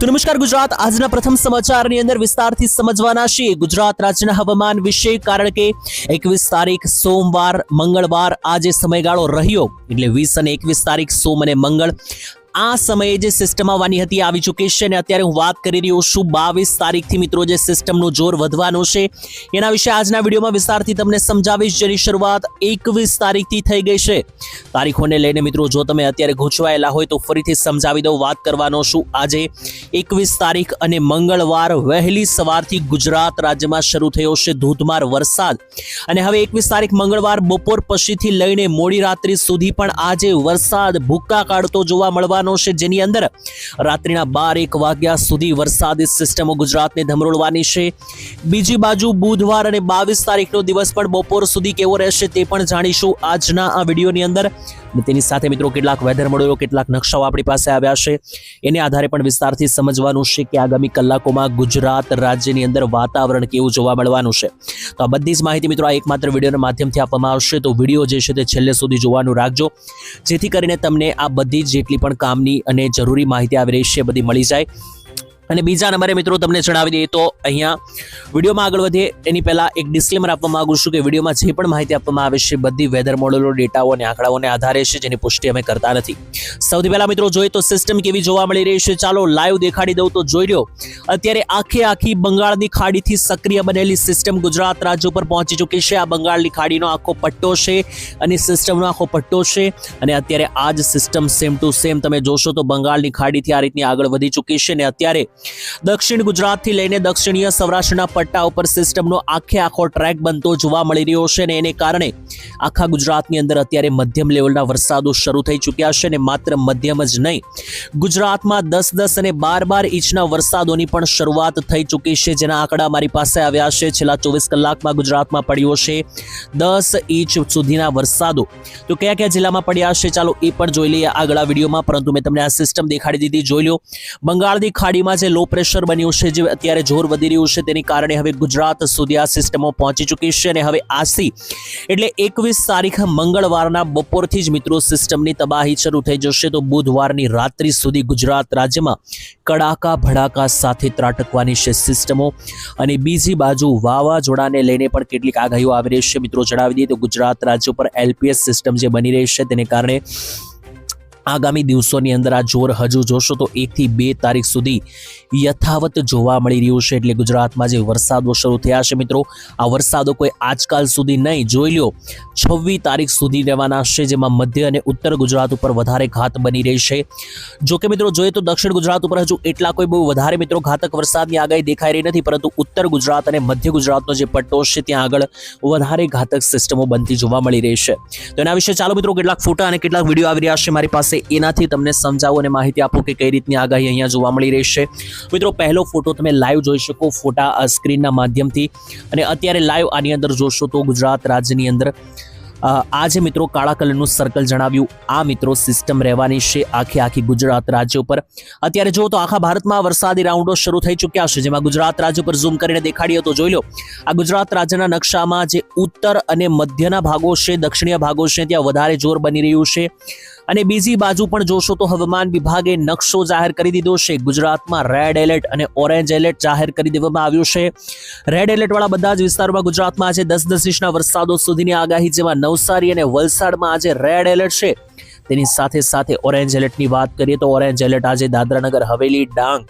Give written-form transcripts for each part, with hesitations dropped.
તો નમસ્કાર ગુજરાત આજના પ્રથમ સમાચારની અંદર વિસ્તારથી સમજવાના છીએ ગુજરાત રાજ્યના હવામાન વિશે, કારણ કે 21 તારીખ સોમવાર મંગળવાર આજે સમયગાળો રહ્યો એટલે 20 અને 21 તારીખ સોમ અને મંગળ આ સમયે જે સિસ્ટમ આવવાની હતી આવી ચૂકી છે અને અત્યારે હું વાત કરી રહ્યો છું 22 તારીખથી મિત્રો જે સિસ્ટમનું જોર વધવાનું છે એના વિશે આજના વિડીયોમાં વિસ્તારથી તમને સમજાવીશ, જેની શરૂઆત 21 તારીખથી થઈ ગઈ છે। તારીખોને લઈને મિત્રો જો તમે અત્યારે ગૂંચવાયેલા હોય તો ફરીથી સમજાવી દઉં, વાત કરવાનો છું। આજે 21 તારીખ અને મંગળવાર વહેલી સવારથી ગુજરાત રાજ્યમાં શરૂ થયો છે ધોધમાર વરસાદ અને હવે 21 તારીખ મંગળવાર બપોર પછીથી લઈને મોડી રાત્રિ સુધી પણ આજે વરસાદ ભૂક્કા કાઢતો જોવા મળવાનો છે, જેની અંદર રાત્રિના 12-1 વાગ્યા સુધી વરસાદી સિસ્ટમો ગુજરાતને ધમરોળવાની છે। બીજી બાજુ બુધવાર અને 22 તારીખનો દિવસ પણ બપોર સુધી કેવો રહેશે તે પણ જાણીશું આજના આ વિડીયોની અંદર। તેની સાથે મિત્રો કેટલાક વેધર મોડેલો, કેટલાક નકશાઓ આપણી પાસે આવ્યા છે, એને આધારે પણ વિસ્તારથી સમજવાનું છે કે આગામી કલાકોમાં ગુજરાત રાજ્યની અંદર વાતાવરણ કેવું જોવા મળવાનું છે। તો આ બધી જ માહિતી મિત્રો આ એકમાત્ર વિડીયોના માધ્યમથી આપવામાં આવશે, તો વિડીયો જે છે તે છેલ્લે સુધી જોવાનું રાખજો, જેથી કરીને તમને આ બધી જ જેટલી પણ કામની અને જરૂરી માહિતી આવી રહી છે બધી મળી જાય। અને બીજા નંબરે મિત્રો તમને જણાવી દઈએ તો અહીંયા વિડીયોમાં આગળ વધીએ એની પહેલા એક ડિસ્ક્લેમર આપવા માંગુ છું કે વિડીયોમાં જે પણ માહિતી આપવામાં આવે છે બધી વેધર મોડેલો, ડેટાઓ અને આંકડાઓને આધારે છે, જેની પુષ્ટિ અમે કરતા નથી। સૌથી પહેલા મિત્રો જોઈએ તો સિસ્ટમ કેવી જોવા મળી રહી છે, ચાલો લાઈવ દેખાડી દઉં તો જોઈ લો। અત્યારે આખી બંગાળની ખાડીથી સક્રિય બનેલી સિસ્ટમ ગુજરાત રાજ્ય ઉપર પહોંચી ચૂકી છે। આ બંગાળની ખાડીનો આખો પટ્ટો છે અને સિસ્ટમનો આખો પટ્ટો છે અને અત્યારે આ જ સિસ્ટમ સેમ ટુ સેમ તમે જોશો તો બંગાળની ખાડીથી આ રીતની આગળ વધી ચૂકી છે અને અત્યારે દક્ષિણ ગુજરાતથી લઈને દક્ષિણીય સૌરાષ્ટ્રના પટ્ટા ઉપર સિસ્ટમનો આખો ટ્રેક બનતો જોવા મળી રહ્યો છે અને એને કારણે આખા ગુજરાતની અંદર અત્યારે મધ્યમ લેવલના વરસાદો શરૂ થઈ ચૂક્યા છે અને માત્ર મધ્યમ જ નહીં, ગુજરાતમાં 10-10 અને 12-12 ઇંચના વરસાદોની પણ શરૂઆત થઈ ચૂકી છે, જેના આંકડા મારી પાસે આવ્યા છે। છેલ્લા 24 કલાકમાં ગુજરાતમાં પડ્યો છે 10 ઇંચ સુધીના વરસાદો। તો કયા કયા જિલ્લામાં પડ્યા છે ચાલો એ પણ જોઈ લઈએ આગળના વિડીયોમાં, પરંતુ મેં તમને આ સિસ્ટમ દેખાડી દીધી, જોઈ લો। બંગાળની ખાડીમાં જે લો પ્રેશર બન્યું છે, જે અત્યારે જોર વધી રહ્યું છે, તેની કારણે હવે ગુજરાત સુધી આ સિસ્ટમો પહોંચી ચૂકી છે અને હવે આજથી એટલે 21 તારીખ મંગળવારના બપોરથી જ મિત્રો સિસ્ટમની તબાહી શરૂ થઈ જશે, તો બુધવારની રાત્રિ સુધી ગુજરાત રાજ્યમાં કડાકા ભડાકા સાથે ત્રાટકવાની છે સિસ્ટમો। અને બીજી બાજુ વાવાઝોડાને લઈને પણ કેટલીક આગાહીઓ આવી રહી છે મિત્રો, જણાવી દઈએ તો ગુજરાત રાજ્ય પર LPS સિસ્ટમ જે બની રહી છે તેને કારણે આગામી દિવસોની અંદર આ જોર હજુ જોશો તો 1 થી 2 તારીખ સુધી યથાવત જોવા મળી રહ્યું છે। એટલે ગુજરાતમાં જે વરસાદો શરૂ થયા છે મિત્રો, આ વરસાદો કોઈ આજકાલ સુધી નહીં, જોઈ લો 26 તારીખ સુધી રહેવાના છે, જેમાં મધ્ય અને ઉત્તર ગુજરાત ઉપર વધારે ઘાત બની રહી છે। જો કે મિત્રો જોઈએ તો દક્ષિણ ગુજરાત ઉપર હજુ એટલા કોઈ બહુ વધારે મિત્રો ઘાતક વરસાદની આગાહી દેખાઈ રહી નથી, પરંતુ ઉત્તર ગુજરાત અને મધ્ય ગુજરાતનો જે પટ્ટો છે ત્યાં આગળ વધારે ઘાતક સિસ્ટમો બનતી જોવા મળી રહી છે। તો એના વિશે ચાલો મિત્રો કેટલાક ફોટા અને કેટલાક વિડીયો આવી રહ્યા છે મારી પાસે, એનાથી તમને સમજાવો અને માહિતી આપો કે કઈ રીતની આગાહી અહીંયા જોવા મળી રહી છે। મિત્રો પહેલો ફોટો તમે લાઈવ જોઈ શકો ફોટા સ્ક્રીનના માધ્યમથી, અને અત્યારે લાઈવ આની અંદર જોશો તો ગુજરાત રાજ્યની અંદર આજે મિત્રો કાળા કલરનું સર્કલ જણાવ્યું, આ મિત્રો સિસ્ટમ રહેવાની છે આખી ગુજરાત રાજ્ય ઉપર। અત્યારે જો તો આખા ભારતમાં વરસાદી રાઉન્ડો શરૂ થઈ ચૂક્યા છે, જેમાં ગુજરાત રાજ્ય પર ઝૂમ કરીને દેખાડીએ તો જોઈ લો આ ગુજરાત રાજ્યના નકશામાં જે ઉત્તર અને મધ્યના ભાગો છે, દક્ષિણીય ભાગો છે, ત્યાં વધારે જોર બની રહ્યું છે। અને બીજી બાજુ પણ જોશો તો હવામાન વિભાગે નકશો જાહેર કરી દીધો છે, ગુજરાતમાં રેડ એલર્ટ અને ઓરેન્જ એલર્ટ જાહેર કરી દેવામાં આવ્યું છે। રેડ એલર્ટ વાળા બધા જ વિસ્તારોમાં ગુજરાતમાં આજે 10-10 ઇંચના વરસાદો સુધીની આગાહી, જેમાં નવસારી અને વલસાડમાં આજે રેડ એલર્ટ છે। તેની સાથે સાથે ઓરેન્જ એલર્ટની વાત કરીએ તો ઓરેન્જ એલર્ટ આજે દાદરાનગર હવેલી, ડાંગ,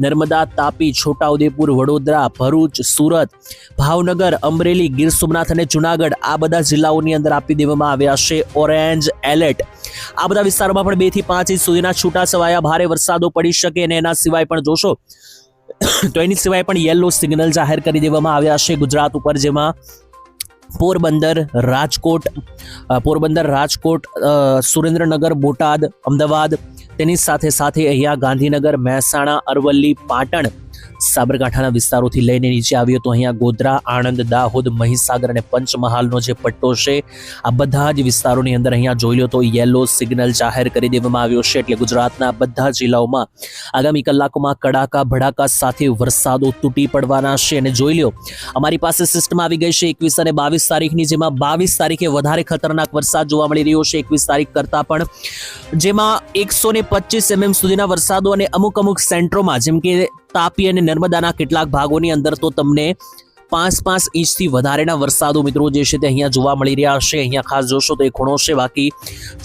નર્મદા, તાપી, છોટાઉદેપુર, વડોદરા, ભરૂચ, સુરત, ભાવનગર, અમરેલી, ગીર સોમનાથ અને જુનાગઢ આ બધા જિલ્લાઓની અંદર આપી દેવામાં આવ્યા છે ઓરેન્જ એલર્ટ। આ બધા વિસ્તારોમાં પણ 2 થી 5 ઇંચ સુધીના છૂટાછવાયા ભારે વરસાદો પડી શકે, અને એના સિવાય પણ જોશો તો એની સિવાય પણ યલો સિગ્નલ જાહેર કરી દેવામાં આવ્યા છે ગુજરાત ઉપર, જેમાં પોરબંદર, રાજકોટ, સુરેન્દ્રનગર, બોટાદ, અમદાવાદ, તેની સાથે સાથે અહીંયા ગાંધીનગર, મહેસાણા, અરવલ્લી, પાટણ, સાબરકાંઠાના વિસ્તારોથી લઈને નીચે આવ્યો તો અહીંયા ગોધરા, આણંદ, દાહોદ, મહીસાગર અને પંચમહાલનો જે પટ્ટો છે આ બધા જ વિસ્તારોની અંદર અહીંયા જોઈ લો તો યેલો સિગ્નલ જાહેર કરી દેવામાં આવ્યો છે. એટલે ગુજરાતના બધા જિલ્લાઓમાં આગામી કલાકોમાં કડાકા ભડાકા સાથે વરસાદો તૂટી પડવાના છે. અને જોઈ લો અમારી પાસે સિસ્ટમ આવી ગઈ છે 21 અને 22 તારીખની, જેમાં 22 તારીખે વધારે ખતરનાક વરસાદ જોવા મળી રહ્યો છે 21 તારીખ કરતાં પણ, જેમાં 125 mm સુધીના વરસાદો અને અમુક સેન્ટરોમાં જેમ કે તાપી અને નર્મદાના કેટલાક ભાગોની અંદર તો તમને 5 ઇંચથી વધારેના વરસાદો મિત્રો જે છે તે અહીંયા જોવા મળી રહ્યા છે. અહીંયા ખાસ જોશો તો એ ખૂણો છે, બાકી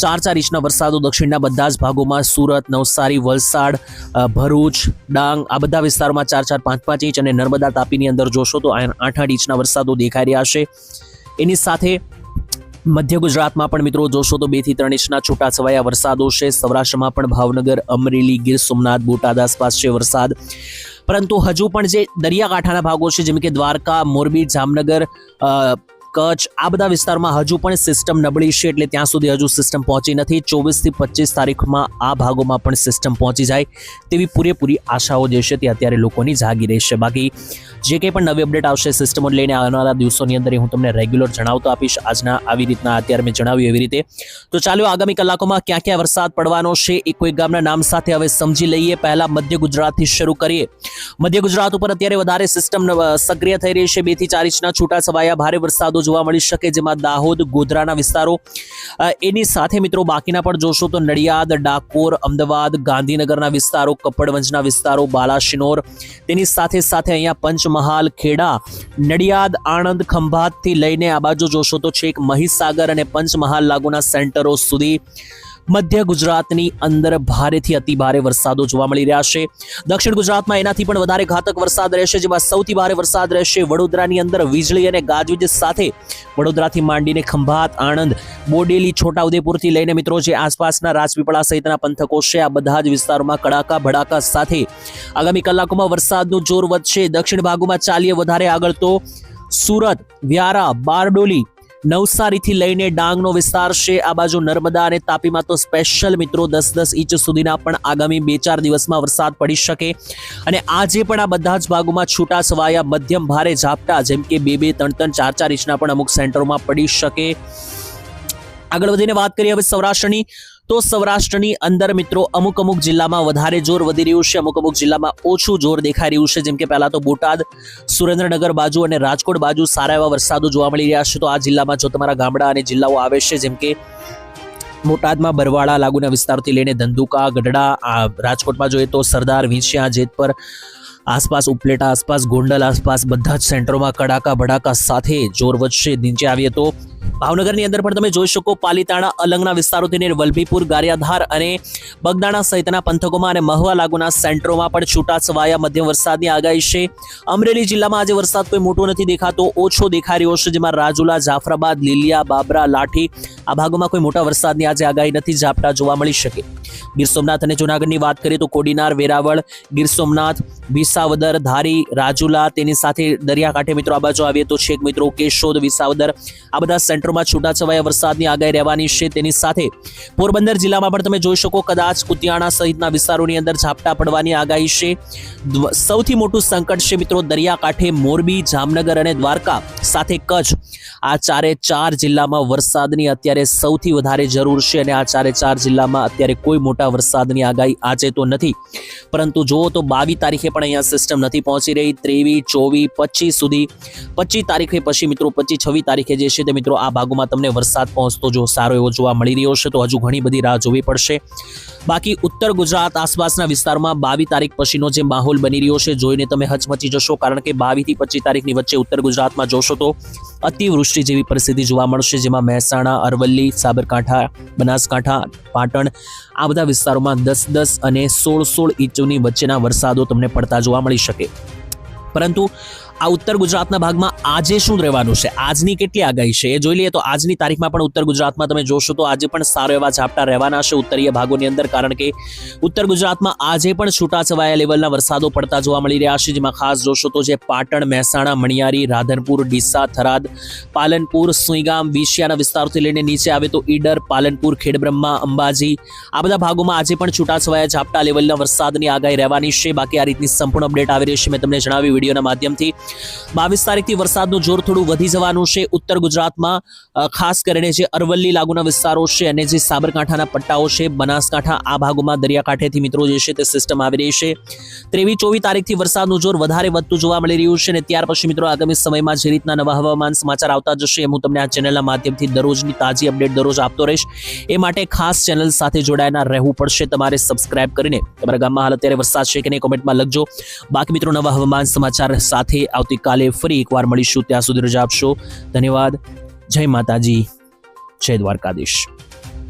4 ઇંચના વરસાદો દક્ષિણના બધા જ ભાગોમાં, સુરત, નવસારી, વલસાડ, ભરૂચ, ડાંગ આ બધા વિસ્તારોમાં 4, 5 ઇંચ, અને નર્મદા તાપીની અંદર જોશો તો 8 ઇંચના વરસાદો દેખાઈ રહ્યા છે. એની સાથે મધ્ય ગુજરાતમાં પણ મિત્રો જોશો તો 2 થી 3 ઇંચના છૂટાછવાયા વરસાદો છે. સૌરાષ્ટ્રમાં પણ ભાવનગર, અમરેલી, ગીર સોમનાથ, બોટાદ આસપાસ છે વરસાદ. પરંતુ હજુ પણ જે દરિયાકાંઠાના ભાગો છે જેમ કે દ્વારકા, મોરબી, જામનગર, કચ્છ આ બધા વિસ્તારમાં હજુ પણ સિસ્ટમ નબળી છે. એટલે ત્યાં સુધી હજુ સિસ્ટમ પહોંચી નથી. 24 થી 25 તારીખમાં આ ભાગોમાં પણ સિસ્ટમ પહોંચી જાય તેવી પૂરેપૂરી આશાઓ જે છે તે અત્યારે લોકોની જાગી રહી છે. બાકી જે કંઈ પણ નવી અપડેટ આવશે સિસ્ટમો લઈને આવનારા દિવસોની અંદર હું તમને રેગ્યુલર જણાવતો આપીશ. આજના આવી રીતના અત્યારે મેં જણાવ્યું એવી રીતે. તો ચાલો આગામી કલાકોમાં ક્યાં ક્યાં વરસાદ પડવાનો છે એ કોઈ ગામના નામ સાથે હવે સમજી લઈએ. પહેલા મધ્ય ગુજરાતથી શરૂ કરીએ. મધ્ય ગુજરાત ઉપર અત્યારે વધારે સિસ્ટમ સક્રિય થઈ રહી છે. 2 થી 4 ઇંચના છૂટાછવાયા ભારે વરસાદો જોવા મળી શકે, જેમાં દાહોદ, ગોધરાના વિસ્તારો, એની સાથે મિત્રો બાકીના પણ જોશો તો નડિયાદ, ડાકોર, અમદાવાદ, ગાંધીનગરના વિસ્તારો, કપડવંજના વિસ્તારો, બાલાશિનોર, તેની સાથે અહીંયા પંચમહાલ, ખેડા, નડિયાદ, આણંદ, ખંભાતથી લઈને આ બાજુ જોશો તો છેક મહીસાગર અને પંચમહાલ લાગુના સેન્ટરો સુધી મધ્ય ગુજરાતની અંદર ભારેથી અતિ ભારે વરસાદો જોવા મળી રહ્યા છે. દક્ષિણ ગુજરાતમાં એનાથી પણ વધારે ઘાતક વરસાદ રહેશે, જેમાં સૌથી ભારે વરસાદ રહેશે વડોદરાની અંદર વીજળી અને ગાજવીજ સાથે. વડોદરાથી માંડીને ખંભાત, આણંદ, બોડેલી, છોટાઉદેપુરથી લઈને મિત્રો જે આસપાસના રાજપીપળા સહિતના પંથકો છે આ બધા જ વિસ્તારોમાં કડાકા ભડાકા સાથે આગામી કલાકોમાં વરસાદનું જોર વધશે. દક્ષિણ ભાગોમાં ચાલીએ વધારે આગળ તો સુરત, વ્યારા, બારડોલી, નવસારીથી લઈને ડાંગનો વિસ્તાર છે. આ બાજુ નર્મદા અને તાપીમાં તો સ્પેશિયલ મિત્રો 10 ઇંચ સુધીના પણ આગામી 2-4 દિવસમાં વરસાદ પડી શકે. અને આજે પણ આ બધા જ ભાગોમાં છૂટાછવાયા મધ્યમ ભારે ઝાપટા જેમ કે 2, 3, 4 ઇંચના પણ અમુક સેન્ટરોમાં પડી શકે. આગળ વધીને વાત કરીએ હવે સૌરાષ્ટ્રની. તો સૌરાષ્ટ્રની અંદર મિત્રો અમુક જિલ્લામાં વધારે જોર વધી રહ્યું છે, અમુક જિલ્લામાં ઓછું જોર દેખાઈ રહ્યું છે. જેમ કે પહેલા તો બોટાદ, સુરેન્દ્રનગર બાજુ અને રાજકોટ બાજુ સારા એવા વરસાદો જોવા મળી રહ્યા છે. તો આ જિલ્લામાં જો તમારા ગામડા અને જિલ્લાઓ આવે છે જેમ કે બોટાદમાં બરવાળા લાગુના વિસ્તારથી લઈને ધંધુકા, ગઢડા, રાજકોટમાં જોઈએ તો સરદાર, વિંછિયા, જેતપર આસપાસ, ઉપલેટા આસપાસ, ગોંડલ આસપાસ બધા જ સેન્ટરોમાં કડાકા ભડાકા સાથે જોર વધશે. નીચે આવીએ તો ભાવનગરની અંદર પણ તમે જોઈ શકો પાલીતાણા, અલંગના વિસ્તારોથી લઈને વલભીપુર, ગારિયાધાર અને બગદાણા સહિતના પંથકોમાં અને મહુવા લાગુના સેન્ટરોમાં પણ છૂટાછવાયા મધ્યમ વરસાદની આગાહી છે. અમરેલી જિલ્લામાં આજે વરસાદ કોઈ મોટો નથી દેખાતો, ઓછો દેખાઈ રહ્યો છે, જેમાં રાજુલા, જાફરાબાદ, લીલિયા, બાબરા, લાઠી આ ભાગોમાં કોઈ મોટા વરસાદની આજે આગાહી નથી. ઝાપટા જોવા મળી શકે. ગીર સોમનાથ અને જૂનાગઢની વાત કરીએ તો કોડીનાર, વેરાવળ, ગીર સોમનાથ, વિસાવદર, ધારી, રાજુલા, તેની સાથે દરિયાકાંઠે મિત્રો આ બાજુ આવીએ તો છેક મિત્રો કેશોદ, વિસાવદર આ બધા સેન્ટરોમાં છૂટાછવાયા વરસાદની આગાહી રહેવાની છે. તેની સાથે પોરબંદર જિલ્લામાં પણ તમે જોઈ શકો કદાચ કુતિયાણા સહિતના વિસ્તારોની અંદર ઝાપટા પડવાની આગાહી છે. સૌથી મોટું સંકટ છે મિત્રો દરિયાકાંઠે મોરબી, જામનગર અને દ્વારકા સાથે કચ્છ. આ 4 જિલ્લામાં વરસાદની અત્યારે સૌથી વધારે જરૂર છે અને આ 4 જિલ્લામાં અત્યારે કોઈ મોટા વરસાદની આગાહી આજે તો નથી. પરંતુ જુઓ તો 22 તારીખે પણ અહીંયા સિસ્ટમ નથી પહોંચી રહી. 23, 24, 25 સુધી 25 તારીખે પછી મિત્રો 25, 26 તારીખે જે છે તે મિત્રો આ ભાગોમાં તમને વરસાદ પહોંચતો જો સારો એવો જોવા મળી રહ્યો છે. તો હજુ ઘણી બધી રાહ જોવી પડશે. બાકી ઉત્તર ગુજરાત આસપાસના વિસ્તારમાં 22 તારીખ પછીનો જે માહોલ બની રહ્યો છે જોઈને તમે હચમચી જશો, કારણ કે 22 થી 25 તારીખની વચ્ચે ઉત્તર ગુજરાતમાં જોશો તો અતિવૃષ્ટિ જેવી પરિસ્થિતિ જોવા મળશે, જેમાં મહેસાણા, અરવલ્લી, સાબરકાંઠા, બનાસકાંઠા, પાટણ આ બધા વિસ્તારોમાં 10 અને 16 ઇંચની વચ્ચેના વરસાદો તમને પડતા જોવા મળી શકે. પરંતુ આ ઉત્તર ગુજરાતના ભાગમાં આજે શું રહેવાનું છે, આજની કેટલી આગાહી છે એ જોઈ લઈએ. તો આજની તારીખમાં પણ ઉત્તર ગુજરાતમાં તમે જોશો તો આજે પણ સારો એવા ઝાપટા રહેવાના છે ઉત્તરીય ભાગોની અંદર, કારણ કે ઉત્તર ગુજરાતમાં આજે પણ છૂટાછવાયા લેવલના વરસાદો પડતા જોવા મળી રહ્યા છે. જેમાં ખાસ જોશો તો જે પાટણ, મહેસાણા, મણિયારી, રાધનપુર, ડીસા, થરાદ, પાલનપુર, સુઈગામ, વિશિયાના વિસ્તારોથી લઈને નીચે આવે તો ઈડર, પાલનપુર, ખેડબ્રહ્મા, અંબાજી, આ બધા ભાગોમાં આજે પણ છૂટાછવાયા ઝાપટા લેવલના વરસાદની આગાહી રહેવાની છે. બાકી આ રીતની સંપૂર્ણ અપડેટ આવી રહી છે, મેં તમને જણાવ્યું વિડીયોના માધ્યમથી. 22 તારીખથી વરસાદનું જોર થોડું વધી જવાનું છે ઉત્તર ગુજરાતમાં, ખાસ કરીને જે અરવલ્લી લાગુના વિસ્તારો છે અને જે સાબરકાંઠાના પટ્ટાઓ છે, બનાસકાંઠા, આ ભાગોમાં દરિયાકાંઠેથી મિત્રો જે છે તે સિસ્ટમ આવી રહી છે. 23-24 તારીખથી વરસાદનું જોર વધારે વધતું જોવા મળી રહ્યું છે. અને ત્યાર પછી મિત્રો આગામી સમયમાં જે રીતના નવા હવામાન સમાચાર આવતા જશે એમ હું તમને આ ચેનલના માધ્યમથી દરરોજની તાજી અપડેટ દરરોજ આપતો રહીશ. એ માટે ખાસ ચેનલ સાથે જોડાયેલા રહેવું પડશે તમારે. સબસ્ક્રાઇબ કરીને તમારા ગામમાં હાલ અત્યારે વરસાદ છે કે નહીં કોમેન્ટમાં લખજો. બાકી મિત્રો નવા હવામાન સમાચાર સાથે આવતીકાલે ફરી એકવાર મળીશું. ત્યાં સુધી રજા આપશો. ધન્યવાદ. જય માતાજી, જય દ્વારકાધીશ.